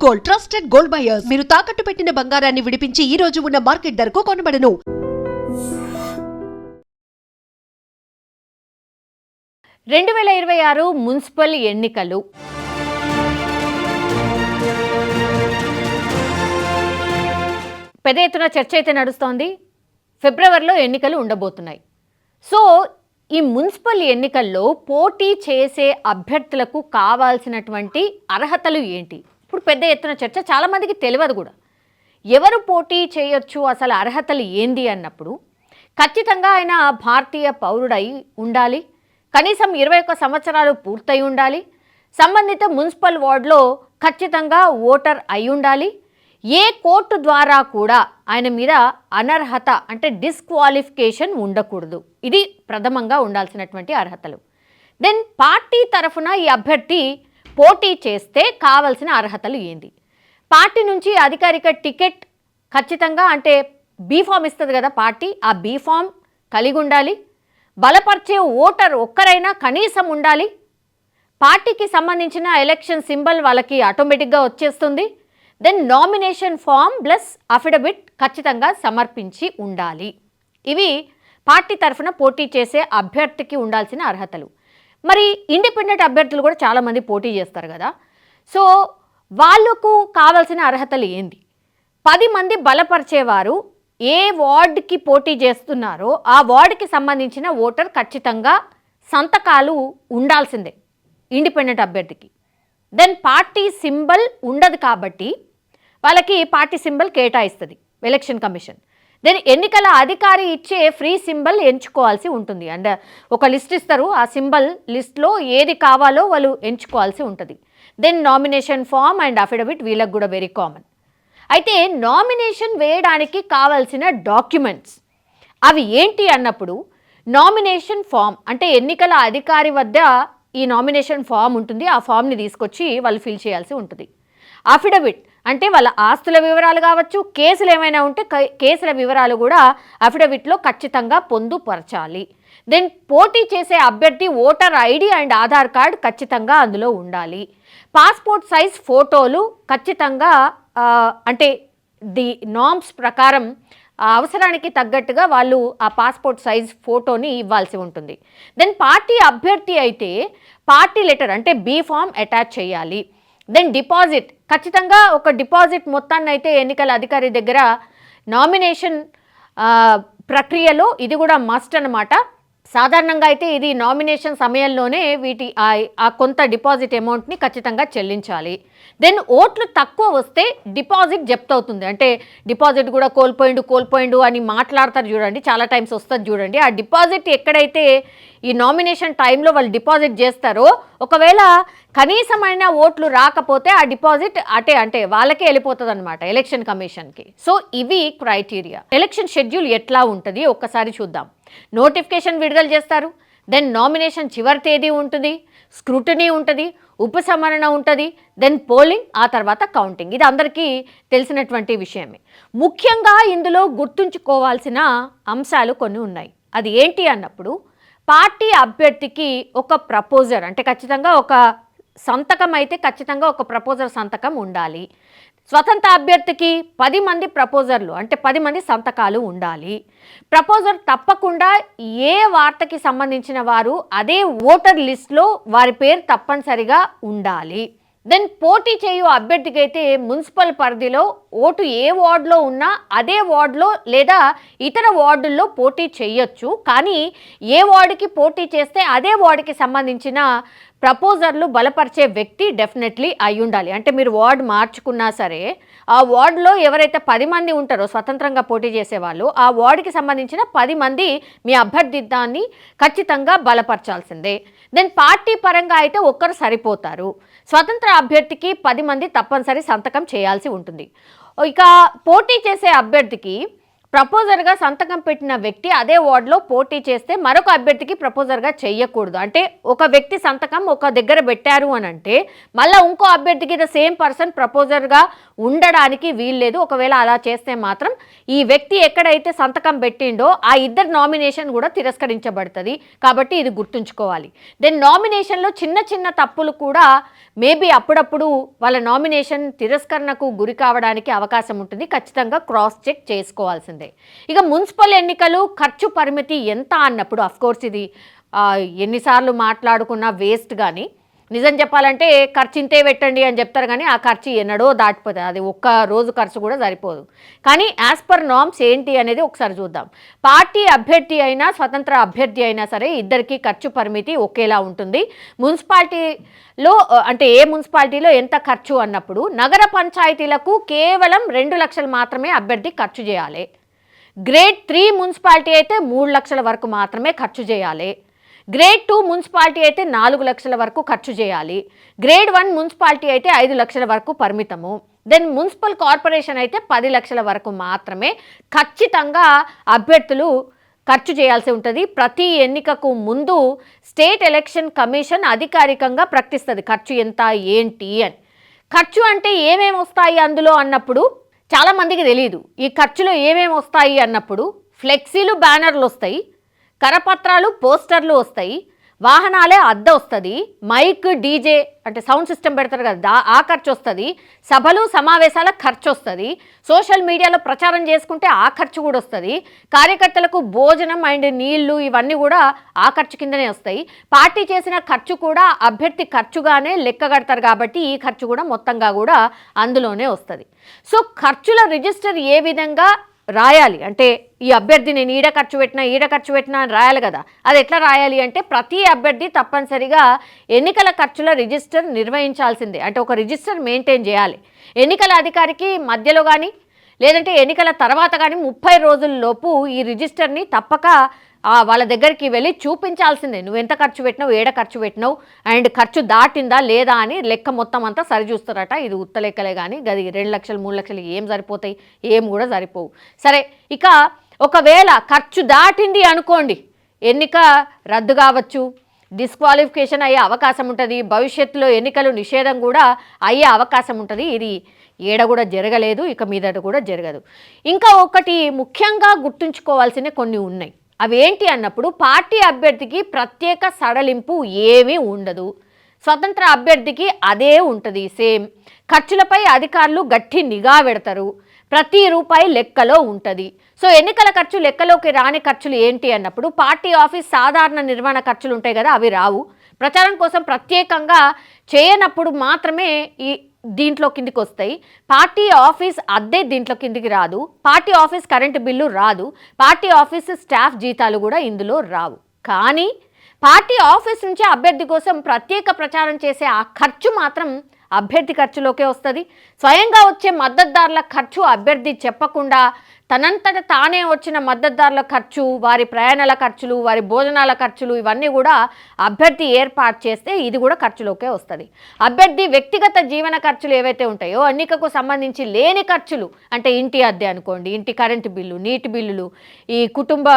Gold, trusted gold buyers. మీరు తాకట్టు పెట్టిన బంగారాన్ని విడిపించి ఈ రోజు ఉన్న మార్కెట్ ధరకు కొనబడను. 2026 మున్సిపల్ ఎన్నికలు పెద్ద ఎత్తున చర్చ అయితే నడుస్తోంది. ఫిబ్రవరిలో ఎన్నికలు ఉండబోతున్నాయి. సో ఈ మున్సిపల్ ఎన్నికల్లో పోటీ చేసే అభ్యర్థులకు కావాల్సినటువంటి అర్హతలు ఏంటి? ఇప్పుడు పెద్ద ఎత్తున చర్చ, చాలామందికి తెలియదు కూడా ఎవరు పోటీ చేయొచ్చు, అసలు అర్హతలు ఏంది అన్నప్పుడు ఖచ్చితంగా ఆయన భారతీయ పౌరుడై ఉండాలి, కనీసం 21 సంవత్సరాలు పూర్తయి ఉండాలి, సంబంధిత మున్సిపల్ వార్డులో ఖచ్చితంగా ఓటర్ అయి ఉండాలి, ఏ కోర్టు ద్వారా కూడా ఆయన మీద అనర్హత అంటే డిస్క్వాలిఫికేషన్ ఉండకూడదు. ఇది ప్రథమంగా ఉండాల్సినటువంటి అర్హతలు. దెన్ పార్టీ తరఫున ఈ అభ్యర్థి పోటీ చేస్తే కావాల్సిన అర్హతలు ఏంది? పార్టీ నుంచి అధికారిక టికెట్ ఖచ్చితంగా అంటే బీఫామ్ ఇస్తుంది కదా పార్టీ, ఆ బీఫామ్ కలిగి ఉండాలి, బలపరిచే ఓటర్ ఒక్కరైనా కనీసం ఉండాలి, పార్టీకి సంబంధించిన ఎలక్షన్ సింబల్ వాళ్ళకి ఆటోమేటిక్గా వచ్చేస్తుంది. Then nomination form plus affidavit ఖచ్చితంగా సమర్పించి ఉండాలి. ఇవి పార్టీ తరఫున పోటీ చేసే అభ్యర్థికి ఉండాల్సిన అర్హతలు. మరి ఇండిపెండెంట్ అభ్యర్థులు కూడా చాలామంది పోటీ చేస్తారు కదా, సో వాళ్ళకు కావాల్సిన అర్హతలు ఏంది? 10 మంది బలపరిచేవారు ఏ వార్డుకి పోటీ చేస్తున్నారో ఆ వార్డుకి సంబంధించిన ఓటర్ ఖచ్చితంగా సంతకాలు ఉండాల్సిందే ఇండిపెండెంట్ అభ్యర్థికి. దెన్ పార్టీ సింబల్ ఉండదు కాబట్టి వాళ్ళకి పార్టీ సింబల్ కేటాయిస్తుంది ఎలక్షన్ కమిషన్. దెన్ ఎన్నికల అధికారి ఇచ్చే ఫ్రీ సింబల్ ఎంచుకోవాల్సి ఉంటుంది. అండ్ ఒక లిస్ట్ ఇస్తారు, ఆ సింబల్ లిస్ట్లో ఏది కావాలో వాళ్ళు ఎంచుకోవాల్సి ఉంటుంది. Then nomination form and affidavit వీళ్ళకి కూడా వెరీ కామన్. అయితే నామినేషన్ వేయడానికి కావాల్సిన డాక్యుమెంట్స్ అవి ఏంటి అన్నప్పుడు నామినేషన్ ఫామ్ అంటే ఎన్నికల అధికారి వద్ద ఈ నామినేషన్ ఫామ్ ఉంటుంది, ఆ ఫామ్ని తీసుకొచ్చి వాళ్ళు ఫిల్ చేయాల్సి ఉంటుంది. అఫిడవిట్ అంటే వాళ్ళ ఆస్తుల వివరాలు కావచ్చు, కేసులు ఏమైనా ఉంటే కేసుల వివరాలు కూడా అఫిడవిట్లో ఖచ్చితంగా పొందుపరచాలి. దెన్ పోటీ చేసే అభ్యర్థి voter ID and Aadhaar card ఖచ్చితంగా అందులో ఉండాలి. పాస్పోర్ట్ సైజ్ ఫోటోలు ఖచ్చితంగా అంటే ది నార్మ్స్ ప్రకారం అవసరానికి తగ్గట్టుగా వాళ్ళు ఆ పాస్పోర్ట్ సైజ్ ఫోటోని ఇవ్వాల్సి ఉంటుంది. దెన్ పార్టీ అభ్యర్థి అయితే పార్టీ లెటర్ అంటే బీ ఫామ్ అటాచ్ చేయాలి. దెన్ డిపాజిట్ ఖచ్చితంగా ఒక డిపాజిట్ మొత్తాన్ని అయితే ఎన్నికల అధికారి దగ్గర నామినేషన్ ప్రక్రియలో ఇది కూడా మస్ట్ అన్నమాట. సాధారణంగా అయితే ఇది నామినేషన్ సమయంలోనే ఆ కొంత డిపాజిట్ అమౌంట్ని ఖచ్చితంగా చెల్లించాలి. దెన్ ఓట్లు తక్కువ వస్తే డిపాజిట్ జప్త్ అవుతుంది. అంటే డిపాజిట్ కూడా కోల్పోయిండు అని మాట్లాడతారు చూడండి, చాలా టైమ్స్ వస్తుంది చూడండి. ఆ డిపాజిట్ ఎక్కడైతే ఈ నామినేషన్ టైంలో వాళ్ళు డిపాజిట్ చేస్తారో ఒకవేళ కనీసమైన ఓట్లు రాకపోతే ఆ డిపాజిట్ అంటే వాళ్ళకే వెళ్ళిపోతుంది అనమాట ఎలక్షన్ కమిషన్కి. సో ఇవి క్రైటీరియా. ఎలక్షన్ షెడ్యూల్ ఎట్లా ఉంటుంది ఒక్కసారి చూద్దాం. నోటిఫికేషన్ విడుదల చేస్తారు, దెన్ నామినేషన్ చివరి తేదీ ఉంటుంది, స్క్రూటనీ ఉంటుంది, ఉపసంహరణ ఉంటుంది, దెన్ పోలింగ్, ఆ తర్వాత కౌంటింగ్. ఇది అందరికీ తెలిసినటువంటి విషయమే. ముఖ్యంగా ఇందులో గుర్తుంచుకోవాల్సిన అంశాలు కొన్ని ఉన్నాయి. అది ఏంటి అన్నప్పుడు పార్టీ అభ్యర్థికి ఒక ప్రపోజర్ అంటే ఖచ్చితంగా ఒక సంతకం అయితే ఖచ్చితంగా ఒక ప్రపోజర్ సంతకం ఉండాలి. స్వతంత్ర అభ్యర్థికి 10 మంది ప్రపోజర్లు అంటే 10 మంది సంతకాలు ఉండాలి. ప్రపోజర్ తప్పకుండా ఏ వార్తకి సంబంధించిన వారు అదే ఓటర్ లిస్ట్లో వారి పేరు తప్పనిసరిగా ఉండాలి. దెన్ పోటీ చేయు అభ్యర్థికి అయితే మున్సిపల్ పరిధిలో ఓటు ఏ వార్డులో ఉన్నా అదే వార్డులో లేదా ఇతర వార్డుల్లో పోటీ చేయొచ్చు. కానీ ఏ వార్డుకి పోటీ చేస్తే అదే వార్డుకి సంబంధించిన ప్రపోజర్లు బలపరిచే వ్యక్తి డెఫినెట్లీ అయి ఉండాలి. అంటే మీరు వార్డు మార్చుకున్నా సరే ఆ వార్డులో ఎవరైతే 10 మంది ఉంటారో స్వతంత్రంగా పోటీ చేసేవాళ్ళు ఆ వార్డుకి సంబంధించిన 10 మంది మీ అభ్యర్థిత్వాన్ని ఖచ్చితంగా బలపరచాల్సిందే. దెన్ పార్టీ పరంగా అయితే ఒక్కరు సరిపోతారు. స్వతంత్ర అభ్యర్థికి 10 మంది తప్పనిసరి సంతకం చేయాల్సి ఉంటుంది. ఇక పోటీ చేసే అభ్యర్థికి ప్రపోజర్గా సంతకం పెట్టిన వ్యక్తి అదే వార్డులో పోటీ చేస్తే మరొక అభ్యర్థికి ప్రపోజర్గా చెయ్యకూడదు. అంటే ఒక వ్యక్తి సంతకం ఒక దగ్గర పెట్టారు అని అంటే మళ్ళీ ఇంకో అభ్యర్థికి ద సేమ్ పర్సన్ ప్రపోజర్గా ఉండడానికి వీల్లేదు. ఒకవేళ అలా చేస్తే మాత్రం ఈ వ్యక్తి ఎక్కడైతే సంతకం పెట్టిండో ఆ ఇద్దరు నామినేషన్ కూడా తిరస్కరించబడుతుంది. కాబట్టి ఇది గుర్తుంచుకోవాలి. దెన్ నామినేషన్లో చిన్న చిన్న తప్పులు కూడా మేబీ అప్పుడప్పుడు వాళ్ళ నామినేషన్ తిరస్కరణకు గురి కావడానికి అవకాశం ఉంటుంది. ఖచ్చితంగా క్రాస్ చెక్ చేసుకోవాల్సిందే. ఇక మున్సిపల్ ఎన్నికలు ఖర్చు పరిమితి ఎంత అన్నప్పుడు అఫ్కోర్స్ ఇది ఎన్నిసార్లు మాట్లాడుకున్న వేస్ట్. కానీ నిజం చెప్పాలంటే ఖర్చు ఇంతే పెట్టండి అని చెప్తారు, కానీ ఆ ఖర్చు ఎన్నడో దాటిపోతుంది. అది ఒక్క రోజు ఖర్చు కూడా సరిపోదు. కానీ యాజ్ పర్ నార్మ్స్ ఏంటి అనేది ఒకసారి చూద్దాం. పార్టీ అభ్యర్థి అయినా స్వతంత్ర అభ్యర్థి అయినా సరే ఇద్దరికి ఖర్చు పరిమితి ఒకేలా ఉంటుంది. మున్సిపాలిటీలో అంటే ఏ మున్సిపాలిటీలో ఎంత ఖర్చు అన్నప్పుడు నగర పంచాయతీలకు కేవలం 2 లక్షలు మాత్రమే అభ్యర్థి ఖర్చు చేయాలి. గ్రేడ్ 3 మున్సిపాలిటీ అయితే 3 లక్షల వరకు మాత్రమే ఖర్చు చేయాలి. గ్రేడ్ 2 మున్సిపాలిటీ అయితే 4 లక్షల వరకు ఖర్చు చేయాలి. గ్రేడ్ 1 మున్సిపాలిటీ అయితే 5 లక్షల వరకు పరిమితము. దెన్ మున్సిపల్ కార్పొరేషన్ అయితే 10 లక్షల వరకు మాత్రమే ఖచ్చితంగా అభ్యర్థులు ఖర్చు చేయాల్సి ఉంటుంది. ప్రతి ఎన్నికకు ముందు స్టేట్ ఎలక్షన్ కమిషన్ అధికారికంగా ప్రకటిస్తుంది ఖర్చు ఎంత ఏంటి అని. ఖర్చు అంటే ఏమేమి వస్తాయి అందులో అన్నప్పుడు చాలామందికి తెలియదు. ఈ ఖర్చులో ఏమేమి వస్తాయి అన్నప్పుడు ఫ్లెక్సీలు, బ్యానర్లు వస్తాయి, కరపత్రాలు, పోస్టర్లు వస్తాయి, వాహనాలే అద్దె వస్తుంది, మైక్, డీజే అంటే సౌండ్ సిస్టమ్ పెడతారు కదా ఆ ఖర్చు వస్తుంది, సభలు సమావేశాల ఖర్చు వస్తుంది, సోషల్ మీడియాలో ప్రచారం చేసుకుంటే ఆ ఖర్చు కూడా వస్తుంది, కార్యకర్తలకు భోజనం అండ్ నీళ్లు ఇవన్నీ కూడా ఆ ఖర్చు కిందనే వస్తాయి. పార్టీ చేసిన ఖర్చు కూడా అభ్యర్థి ఖర్చుగానే లెక్క కడతారు కాబట్టి ఈ ఖర్చు కూడా మొత్తంగా కూడా అందులోనే వస్తుంది. సో ఖర్చుల రిజిస్టర్ ఏ విధంగా రాయాలి అంటే ఈ అభ్యర్థి నేను ఈడ ఖర్చు పెట్టినా అని రాయాలి కదా. అది ఎట్లా రాయాలి అంటే ప్రతి అభ్యర్థి తప్పనిసరిగా ఎన్నికల ఖర్చుల రిజిస్టర్ నిర్వహించాల్సిందే. అంటే ఒక రిజిస్టర్ మెయింటైన్ చేయాలి. ఎన్నికల అధికారికి మధ్యలో కానీ లేదంటే ఎన్నికల తర్వాత కానీ 30 రోజుల్లోపు ఈ రిజిస్టర్ని తప్పక వాళ్ళ దగ్గరికి వెళ్ళి చూపించాల్సిందే. నువ్వు ఎంత ఖర్చు పెట్టినావు, ఏడ ఖర్చు పెట్టినావు అండ్ ఖర్చు దాటిందా లేదా అని లెక్క మొత్తం అంతా సరిచూస్తారట. ఇది ఉత్త లెక్కలే, కానీ గది 2 లక్షలు 3 లక్షలు ఏం సరిపోతాయి, ఏం కూడా సరిపోవు. సరే, ఇక ఒకవేళ ఖర్చు దాటింది అనుకోండి, ఎన్నిక రద్దు కావచ్చు, డిస్క్వాలిఫికేషన్ అయ్యే అవకాశం ఉంటుంది, భవిష్యత్తులో ఎన్నికలు నిషేధం కూడా అయ్యే అవకాశం ఉంటుంది. ఇది ఏడ కూడా జరగలేదు, ఇక మీదట కూడా జరగదు. ఇంకా ఒకటి ముఖ్యంగా గుర్తుంచుకోవాల్సిన కొన్ని ఉన్నాయి. అవి ఏంటి అన్నప్పుడు పార్టీ అభ్యర్థికి ప్రత్యేక సడలింపు ఏమీ ఉండదు. స్వతంత్ర అభ్యర్థికి అదే ఉంటుంది సేమ్. ఖర్చులపై అధికారులు గట్టి నిఘా పెడతారు. ప్రతి రూపాయి లెక్కలో ఉంటుంది. సో ఎన్నికల ఖర్చు లెక్కలోకి రాని ఖర్చులు ఏంటి అన్నప్పుడు పార్టీ ఆఫీస్ సాధారణ నిర్వహణ ఖర్చులు ఉంటాయి కదా, అవి రావు. ప్రచారం కోసం ప్రత్యేకంగా చేయనప్పుడు మాత్రమే ఈ దీంట్లో కిందికి వస్తాయి. పార్టీ ఆఫీస్ అద్దె దీంట్లో కిందికి రాదు. పార్టీ ఆఫీస్ కరెంటు బిల్లు రాదు. పార్టీ ఆఫీస్ స్టాఫ్ జీతాలు కూడా ఇందులో రావు. కానీ పార్టీ ఆఫీస్ నుంచి అభ్యర్థి కోసం ప్రత్యేక ప్రచారం చేసే ఆ ఖర్చు మాత్రం అభ్యర్థి ఖర్చులోకే వస్తుంది. స్వయంగా వచ్చే మద్దతుదారుల ఖర్చు అభ్యర్థి చెప్పకుండా తనంతట తానే వచ్చిన మద్దతుదారుల ఖర్చు, వారి ప్రయాణాల ఖర్చులు, వారి భోజనాల ఖర్చులు ఇవన్నీ కూడా అభ్యర్థి ఏర్పాటు చేస్తే ఇది కూడా ఖర్చులోకే వస్తుంది. అభ్యర్థి వ్యక్తిగత జీవన ఖర్చులు ఏవైతే ఉంటాయో ఎన్నికకు సంబంధించి లేని ఖర్చులు అంటే ఇంటి అద్దె అనుకోండి, ఇంటి కరెంటు బిల్లు, నీటి బిల్లులు, ఈ కుటుంబ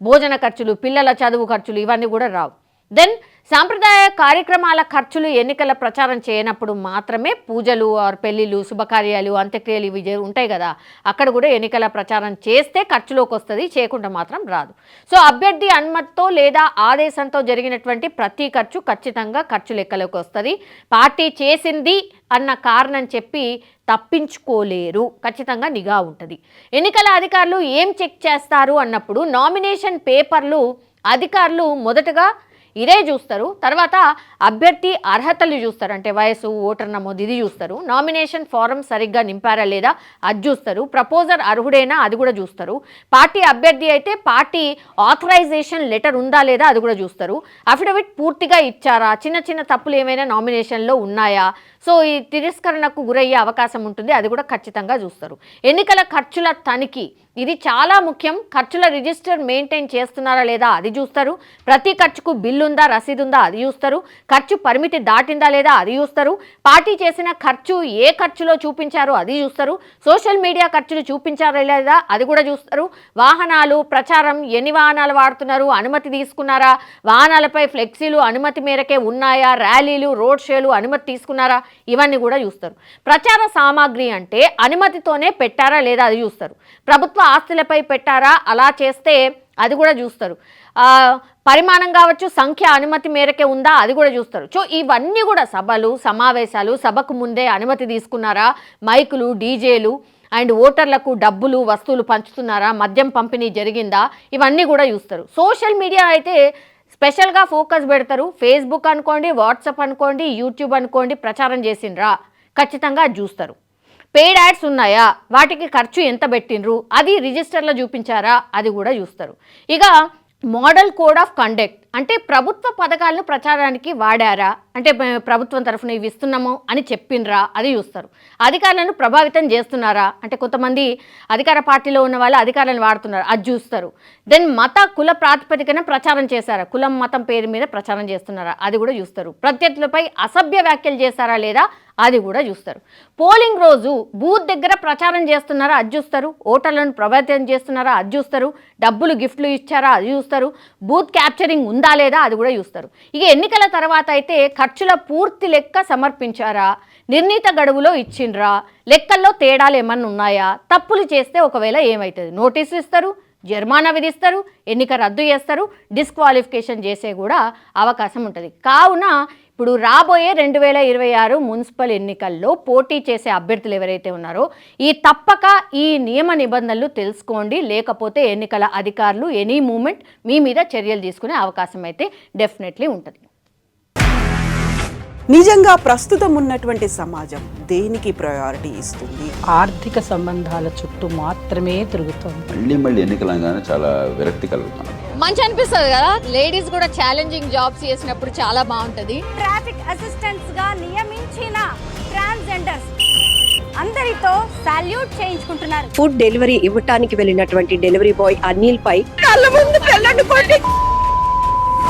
భోజన ఖర్చులు, పిల్లల చదువు ఖర్చులు ఇవన్నీ కూడా రావు. దెన్ సాంప్రదాయ కార్యక్రమాల ఖర్చులు ఎన్నికల ప్రచారం చేయనప్పుడు మాత్రమే పూజలు ఆర్ పెళ్లిళ్ళు, శుభకార్యాలు, అంత్యక్రియలు ఇవి ఉంటాయి కదా, అక్కడ కూడా ఎన్నికల ప్రచారం చేస్తే ఖర్చులోకి వస్తుంది, చేయకుండా మాత్రం రాదు. సో అభ్యర్థి అనుమతితో లేదా ఆదేశంతో జరిగినటువంటి ప్రతి ఖర్చు ఖచ్చితంగా ఖర్చు లెక్కలోకి వస్తుంది. పార్టీ చేసింది అన్న కారణం చెప్పి తప్పించుకోలేరు, ఖచ్చితంగా నిఘా ఉంటుంది. ఎన్నికల అధికారులు ఏం చెక్ చేస్తారు అన్నప్పుడు నామినేషన్ పేపర్లు అధికారులు మొదటగా ఇదే చూస్తారు. తర్వాత అభ్యర్థి అర్హతలు చూస్తారు. అంటే వయసు, ఓటర్ నమోదు ఇది చూస్తారు. నామినేషన్ ఫారం సరిగ్గా నింపారా లేదా అది చూస్తారు. ప్రపోజర్ అర్హుడేనా అది కూడా చూస్తారు. పార్టీ అభ్యర్థి అయితే పార్టీ ఆథరైజేషన్ లెటర్ ఉందా లేదా అది కూడా చూస్తారు. అఫిడవిట్ పూర్తిగా ఇచ్చారా, చిన్న చిన్న తప్పులు ఏమైనా నామినేషన్లో ఉన్నాయా, సో ఈ తిరస్కరణకు గురయ్యే అవకాశం ఉంటుంది, అది కూడా ఖచ్చితంగా చూస్తారు. ఎన్నికల ఖర్చుల తనిఖీ ఇది చాలా ముఖ్యం. ఖర్చుల రిజిస్టర్ మెయింటైన్ చేస్తున్నారా లేదా అది చూస్తారు. ప్రతి ఖర్చుకు బిల్లు బిల్లుందా రసీదుందా అది చూస్తారు, ఖర్చు పరిమితి దాటిందా లేదా అది చూస్తారు, పార్టీ చేసిన ఖర్చు ఏ ఖర్చులో చూపించారో అది చూస్తారు, సోషల్ మీడియా ఖర్చులు చూపించారా లేదా అది కూడా చూస్తారు, వాహనాలు ప్రచారం ఎన్ని వాహనాలు వాడుతున్నారు, అనుమతి తీసుకున్నారా, వాహనాలపై ఫ్లెక్సీలు అనుమతి మేరకే ఉన్నాయా, ర్యాలీలు రోడ్ షోలు అనుమతి తీసుకున్నారా, ఇవన్నీ కూడా చూస్తారు. ప్రచార సామాగ్రి అంటే అనుమతితోనే పెట్టారా లేదా అది చూస్తారు, ప్రభుత్వ ఆస్తులపై పెట్టారా అలా చేస్తే అది కూడా చూస్తారు, పరిమాణం కావచ్చు సంఖ్య అనుమతి మేరకే ఉందా అది కూడా చూస్తారు. సో ఇవన్నీ కూడా సభలు సమావేశాలు, సభకు ముందే అనుమతి తీసుకున్నారా, మైకులు డీజేలు అండ్ ఓటర్లకు డబ్బులు వస్తువులు పంచుతున్నారా, మద్యం పంపిణీ జరిగిందా, ఇవన్నీ కూడా చూస్తారు. సోషల్ మీడియా అయితే స్పెషల్గా ఫోకస్ పెడతారు. ఫేస్బుక్ అనుకోండి, వాట్సాప్ అనుకోండి, యూట్యూబ్ అనుకోండి, ప్రచారం చేసిండ్రా ఖచ్చితంగా చూస్తారు. పెయిడ్ యాడ్స్ ఉన్నాయా, వాటికి ఖర్చు ఎంత పెట్టినరు అది రిజిస్టర్లో చూపించారా అది కూడా చూస్తారు. ఇక మోడల్ కోడ్ ఆఫ్ కండక్ట్ అంటే ప్రభుత్వ పథకాలను ప్రచారానికి వాడారా, అంటే ప్రభుత్వం తరఫున ఇవి ఇస్తున్నాము అని చెప్పినరా అది చూస్తారు. అధికారులను ప్రభావితం చేస్తున్నారా, అంటే కొంతమంది అధికార పార్టీలో ఉన్న వాళ్ళు అధికారులను వాడుతున్నారు అది చూస్తారు. దెన్ మత కుల ప్రాతిపదికన ప్రచారం చేశారా, కులం మతం పేరు మీద ప్రచారం చేస్తున్నారా అది కూడా చూస్తారు. ప్రత్యర్థులపై అసభ్య వ్యాఖ్యలు చేశారా లేదా అది కూడా చూస్తారు. పోలింగ్ రోజు బూత్ దగ్గర ప్రచారం చేస్తున్నారా అది చూస్తారు, ఓటర్లను ప్రభావితం చేస్తున్నారా అది చూస్తారు, డబ్బులు గిఫ్ట్లు ఇచ్చారా అది చూస్తారు, బూత్ క్యాప్చరింగ్ ఉందా లేదా అది కూడా చూస్తారు. ఇక ఎన్నికల తర్వాత అయితే ఖర్చుల పూర్తి లెక్క సమర్పించారా, నిర్ణీత గడువులో ఇచ్చిండ్రా, లెక్కల్లో తేడాలు ఏమన్నా ఉన్నాయా, తప్పులు చేస్తే ఒకవేళ ఏమవుతుంది నోటీసు ఇస్తారు, జరిమానా విధిస్తారు, ఎన్నిక రద్దు చేస్తారు, డిస్క్వాలిఫికేషన్ చేసే కూడా అవకాశం ఉంటుంది. కావున ఇప్పుడు రాబోయే 2026 మున్సిపల్ ఎన్నికల్లో పోటీ చేసే అభ్యర్థులు ఎవరైతే ఉన్నారో తప్పక ఈ నియమ నిబంధనలు తెలుసుకోండి, లేకపోతే ఎన్నికల అధికారులు ఎనీ మూమెంట్ మీ మీద చర్యలు తీసుకునే అవకాశం అయితే డెఫినెట్లీ ఉంటుంది. నిజంగా ప్రస్తుతం ఉన్నటువంటి సమాజం దేనికి ప్రయారిటీ ఇస్తుంది? ఆర్థిక సంబంధాల చుట్టూ మాత్రమే తిరుగుతుంది. మళ్ళీ ఎన్నికలంగానే చాలా విరక్తి కలుగుతాను. మంచి అనిపిస్తుంది కదా, లేడీస్ కూడా ఛాలెంజింగ్ జాబ్స్ చేసినప్పుడు చాలా బాగుంటది. ట్రాఫిక్ అసిస్టెంట్స్ గా నియమించిన ట్రాన్స్జెండర్స్ అందరితో సాల్యూట్ చేయించుకుంటున్నారు. ఫుడ్ డెలివరీ ఇవ్వటానికి వెళ్ళినటువంటి డెలివరీ బాయ్ అనిల్ పై కళ్ళ ముందు